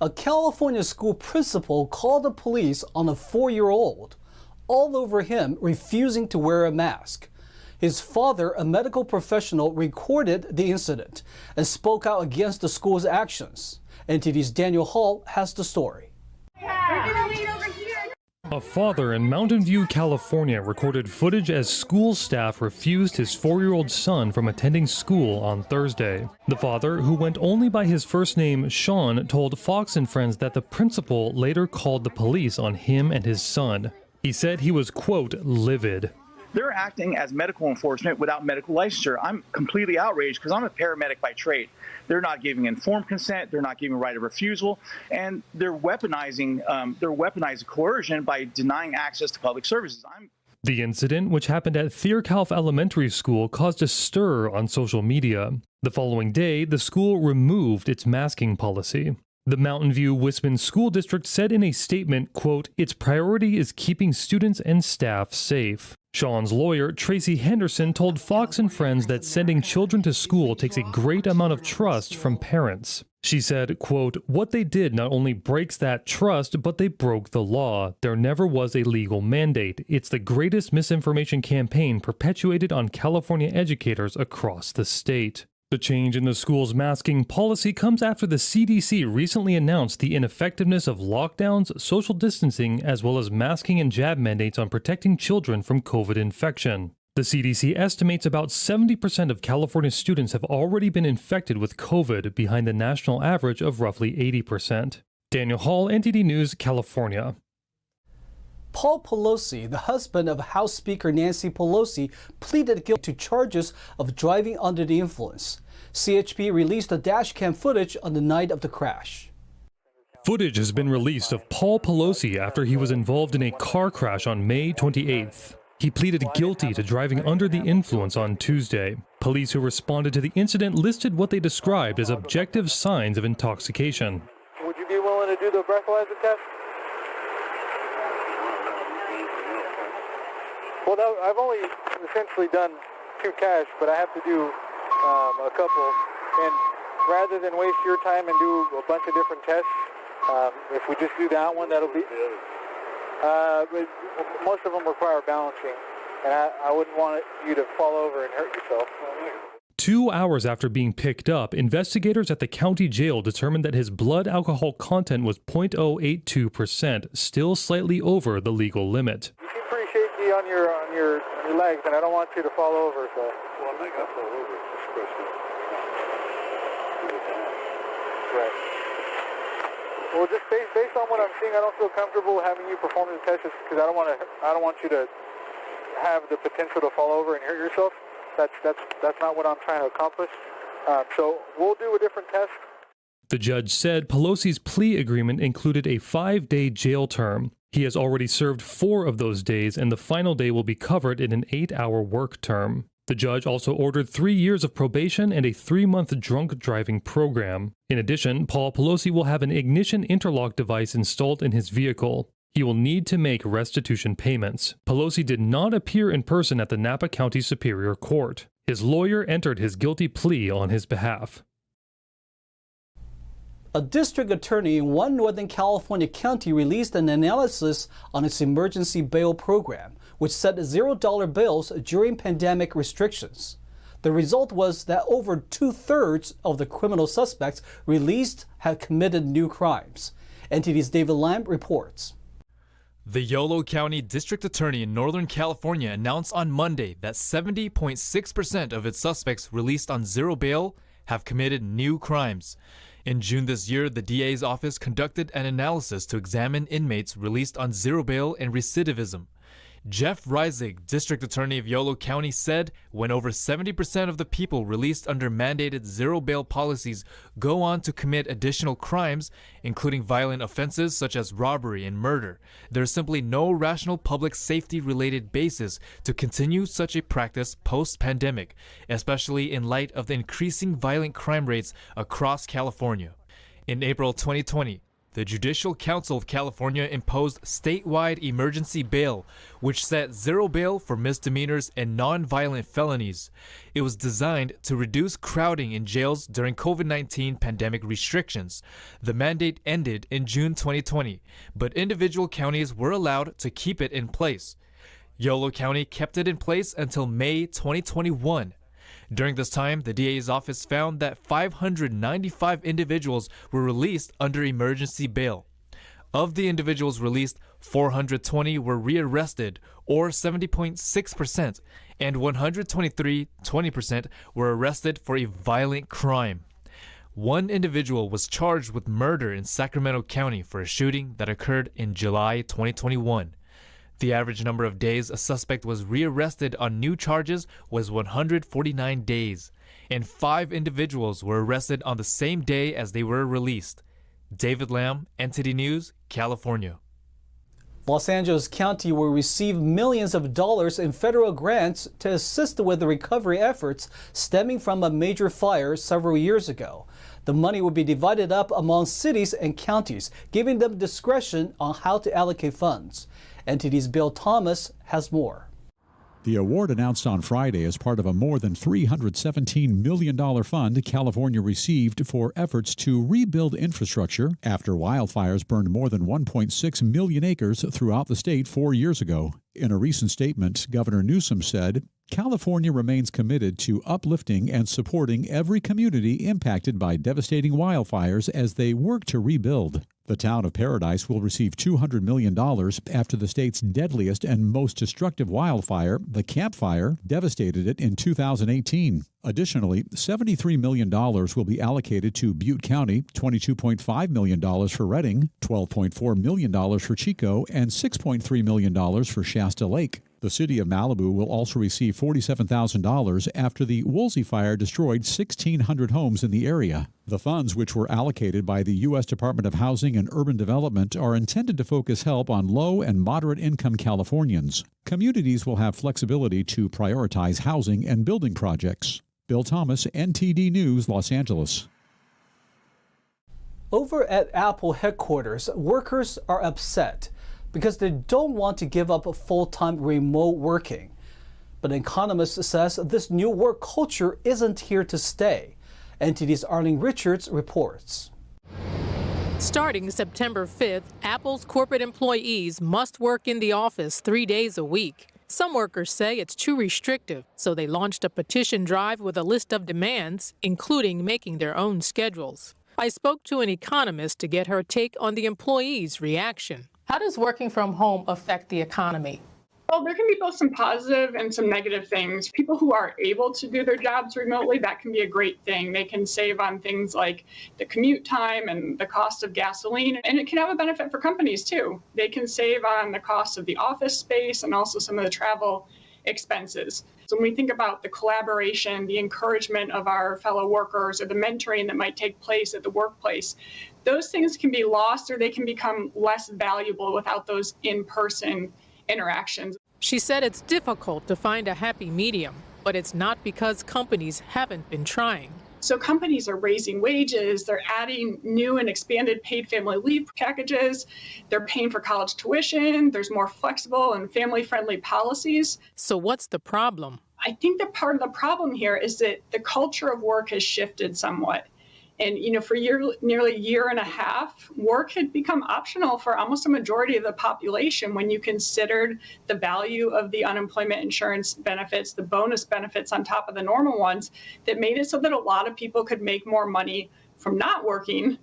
A California school principal called the police on a 4-year-old, all over him refusing to wear a mask. His father, a medical professional, recorded the incident and spoke out against the school's actions. NTD's Daniel Hall has the story. A father in Mountain View, California recorded footage as school staff refused his 4-year-old son from attending school on Thursday. The father, who went only by his first name, Sean, told Fox and Friends that the principal later called the police on him and his son. He said he was, quote, livid. They're acting as medical enforcement without medical licensure. I'm completely outraged because I'm a paramedic by trade. They're not giving informed consent. They're not giving right of refusal, and they're weaponizing coercion by denying access to public services. The incident, which happened at Calif Elementary School, caused a stir on social media. The following day, the school removed its masking policy. The Mountain View Wisman School District said in a statement, quote, its priority is keeping students and staff safe. Sean's lawyer, Tracy Henderson, told Fox and Friends that sending children to school takes a great amount of trust from parents. She said, quote, what they did not only breaks that trust, but they broke the law. There never was a legal mandate. It's the greatest misinformation campaign perpetuated on California educators across the state. The change in the school's masking policy comes after the CDC recently announced the ineffectiveness of lockdowns, social distancing, as well as masking and jab mandates on protecting children from COVID infection. The CDC estimates about 70% of California students have already been infected with COVID, behind the national average of roughly 80%. Daniel Hall, NTD News, California. Paul Pelosi, the husband of House Speaker Nancy Pelosi, pleaded guilty to charges of driving under the influence. CHP released the dashcam footage on the night of the crash. Footage has been released of Paul Pelosi after he was involved in a car crash on May 28th. He pleaded guilty to driving under the influence on Tuesday. Police who responded to the incident listed what they described as objective signs of intoxication. Would you be willing to do the breathalyzer test? Well, no, I've only essentially done 2 cash, but I have to do a couple. And rather than waste your time and do a bunch of different tests, if we just do that one, that'll be... most of them require balancing, and I wouldn't want you to fall over and hurt yourself. 2 hours after being picked up, investigators at the county jail determined that his blood alcohol content was 0.082%, still slightly over the legal limit. You seem pretty shaky on your legs, and I don't want you to fall over. So. Well, I think I fall over. It's a question. Right. Well, just based on what I'm seeing, I don't feel comfortable having you perform the test because I don't want you to have the potential to fall over and hurt yourself. That's not what I'm trying to accomplish. So we'll do a different test. The judge said Pelosi's plea agreement included a 5-day jail term. He has already served 4 of those days, and the final day will be covered in an 8-hour work term. The judge also ordered 3 years of probation and a 3-month drunk driving program. In addition, Paul Pelosi will have an ignition interlock device installed in his vehicle. He will need to make restitution payments. Pelosi did not appear in person at the Napa County Superior Court. His lawyer entered his guilty plea on his behalf. A district attorney in one Northern California county released an analysis on its emergency bail program, which set $0 bails during pandemic restrictions. The result was that over 2/3 of the criminal suspects released had committed new crimes. NTD's David Lamb reports. The Yolo County District Attorney in Northern California announced on Monday that 70.6% of its suspects released on zero bail have committed new crimes. In June this year, the DA's office conducted an analysis to examine inmates released on zero bail and recidivism. Jeff Reisig, District Attorney of Yolo County, said when over 70% of the people released under mandated zero bail policies go on to commit additional crimes, including violent offenses such as robbery and murder, there's simply no rational public safety related basis to continue such a practice post-pandemic, especially in light of the increasing violent crime rates across California. In April 2020, the Judicial Council of California imposed statewide emergency bail, which set zero bail for misdemeanors and non-violent felonies. It was designed to reduce crowding in jails during COVID-19 pandemic restrictions. The mandate ended in June 2020, but individual counties were allowed to keep it in place. Yolo County kept it in place until May 2021. During this time, the DA's office found that 595 individuals were released under emergency bail. Of the individuals released, 420 were rearrested, or 70.6%, and 123, 20%, were arrested for a violent crime. One individual was charged with murder in Sacramento County for a shooting that occurred in July 2021. The average number of days a suspect was rearrested on new charges was 149 days, and 5 individuals were arrested on the same day as they were released. David Lamb, NTD News, California. Los Angeles County will receive millions of dollars in federal grants to assist with the recovery efforts stemming from a major fire several years ago. The money will be divided up among cities and counties, giving them discretion on how to allocate funds. NTD's Bill Thomas has more. The award announced on Friday is part of a more than $317 million fund California received for efforts to rebuild infrastructure after wildfires burned more than 1.6 million acres throughout the state 4 years ago. In a recent statement, Governor Newsom said, California remains committed to uplifting and supporting every community impacted by devastating wildfires as they work to rebuild. The town of Paradise will receive $200 million after the state's deadliest and most destructive wildfire, the Camp Fire, devastated it in 2018. Additionally, $73 million will be allocated to Butte County, $22.5 million for Redding, $12.4 million for Chico, and $6.3 million for Shasta Lake. The city of Malibu will also receive $47,000 after the Woolsey fire destroyed 1,600 homes in the area. The funds, which were allocated by the U.S. Department of Housing and Urban Development, are intended to focus help on low and moderate income Californians. Communities will have flexibility to prioritize housing and building projects. Bill Thomas, NTD News, Los Angeles. Over at Apple headquarters, workers are upset because they don't want to give up full-time remote working. But an economist says this new work culture isn't here to stay. NTD's Arlene Richards reports. Starting September 5th, Apple's corporate employees must work in the office 3 days a week. Some workers say it's too restrictive, so they launched a petition drive with a list of demands, including making their own schedules. I spoke to an economist to get her take on the employees' reaction. How does working from home affect the economy? Well, there can be both some positive and some negative things. People who are able to do their jobs remotely, that can be a great thing. They can save on things like the commute time and the cost of gasoline. And it can have a benefit for companies too. They can save on the cost of the office space and also some of the travel expenses. So when we think about the collaboration, the encouragement of our fellow workers, or the mentoring that might take place at the workplace, those things can be lost or they can become less valuable without those in-person interactions. She said it's difficult to find a happy medium, but it's not because companies haven't been trying. So companies are raising wages, they're adding new and expanded paid family leave packages, they're paying for college tuition, there's more flexible and family-friendly policies. So what's the problem? I think that part of the problem here is that the culture of work has shifted somewhat. And, for nearly a year and a half, work had become optional for almost a majority of the population when you considered the value of the unemployment insurance benefits, the bonus benefits on top of the normal ones, that made it so that a lot of people could make more money from not working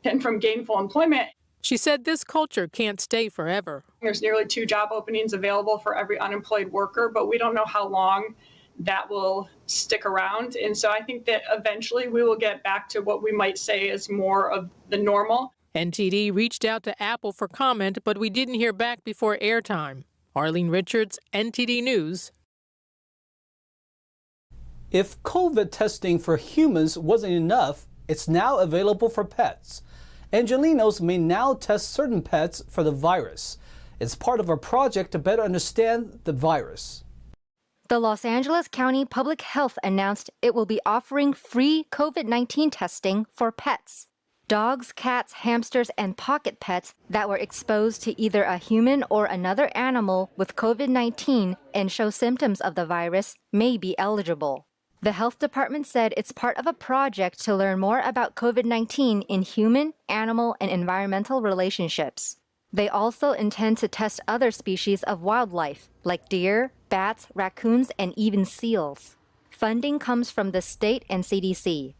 than from gainful employment. She said this culture can't stay forever. There's nearly 2 job openings available for every unemployed worker, but we don't know how long that will stick around. And so I think that eventually we will get back to what we might say is more of the normal. NTD reached out to Apple for comment, but we didn't hear back before airtime. Arlene Richards, NTD News. If COVID testing for humans wasn't enough, it's now available for pets. Angelinos may now test certain pets for the virus. It's part of a project to better understand the virus. The Los Angeles County Public Health announced it will be offering free COVID-19 testing for pets. Dogs, cats, hamsters, and pocket pets that were exposed to either a human or another animal with COVID-19 and show symptoms of the virus may be eligible. The health department said it's part of a project to learn more about COVID-19 in human, animal, and environmental relationships. They also intend to test other species of wildlife, like deer, bats, raccoons, and even seals. Funding comes from the state and CDC.